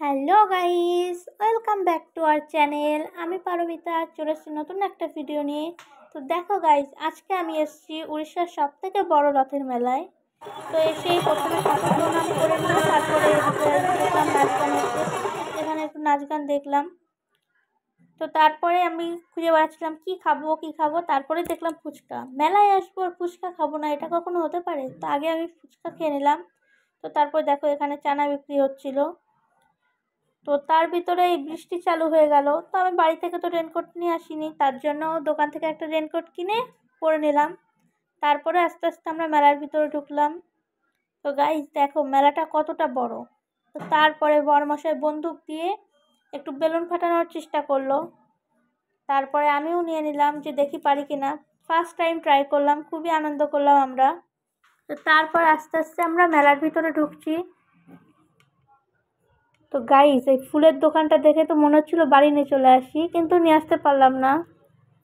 Hello guys, welcome back to our channel. আমি পারমিতা চলে এসেছি নতুন একটা ভিডিও নিয়ে। তো দেখো গাইস, আজকে আমি এসেছি উড়িষ্যার সবথেকে বড় রথের মেলায়। তো এসেই প্রথমে ঠাকুর প্রণাম করে নিয়ে তারপরে এদিকে দেখলাম নাচ গান হচ্ছে, এখানে একটু নাচ গান দেখলাম। তো তারপরে আমি খুঁজে বেড়াচ্ছিলাম কি খাবো, তারপরে দেখলাম ফুচকা। মেলায় আসবো আর ফুচকা খাবো না, এটা কখনো হতে পারে? তো আগে আমি ফুচকা খেয়ে নিলাম। তো তারপর দেখো এখানে চানা বিক্রি হচ্ছিল। তো তার ভিতরে এই বৃষ্টি চালু হয়ে গেল। তো আমি বাড়ি থেকে তো রেনকোট নিয়ে আসিনি, তার জন্য দোকান থেকে একটা রেনকোট কিনে পরে নিলাম। তারপরে আস্তে আস্তে আমরা মেলার ভিতরে ঢুকলাম। তো গাইস দেখো মেলাটা কতটা বড়। তো তারপরে বরমশাই বন্দুক দিয়ে একটু বেলুন ফাটানোর চেষ্টা করলো। তারপরে আমিও নিয়ে নিলাম যে দেখি পারি কিনা। ফার্স্ট টাইম ট্রাই করলাম, খুবই আনন্দ করলাম আমরা। তো তারপর আস্তে আস্তে আমরা মেলার ভিতরে ঢুকছি। তো গাইস এই ফুলের দোকানটা দেখে তো মনে হচ্ছিল বাড়ি নিয়ে চলে আসি, কিন্তু নিয়ে আসতে পারলাম না।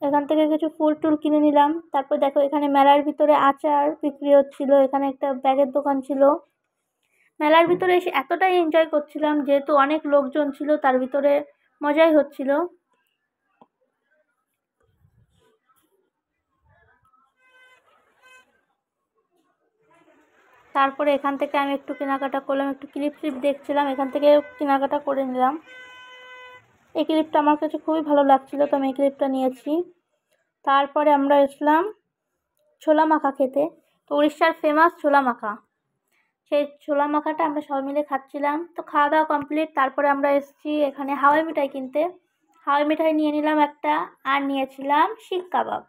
এখান থেকে কিছু ফুল টুল কিনে নিলাম। তারপর দেখো এখানে মেলার ভিতরে আচার বিক্রি হচ্ছিল, এখানে একটা ব্যাগের দোকান ছিল। মেলার ভিতরে এসে এতটাই এনজয় করছিলাম, যেহেতু অনেক লোকজন ছিল তার ভিতরে মজাই হচ্ছিল। তারপরে এখান থেকে আমি একটু কেনাকাটা করলাম, একটু ক্লিপ দেখছিলাম, এখান থেকে কেনাকাটা করে নিলাম। এই ক্লিপটা আমার কাছে খুবই ভালো লাগছিল, তো আমি এই ক্লিপটা নিয়েছি। তারপরে আমরা এসলাম ছোলা মাখা খেতে। তো উড়িষ্যার ফেমাস ছোলা মাখা, সেই ছোলা মাখাটা আমরা সবাই মিলে খাচ্ছিলাম। তো খাওয়া দাওয়া কমপ্লিট, তারপরে আমরা এসেছি এখানে হাওয়াই মিঠাই কিনতে। হাওয়াই মিঠাই নিয়ে নিলাম একটা, আর নিয়েছিলাম শিক কাবাব।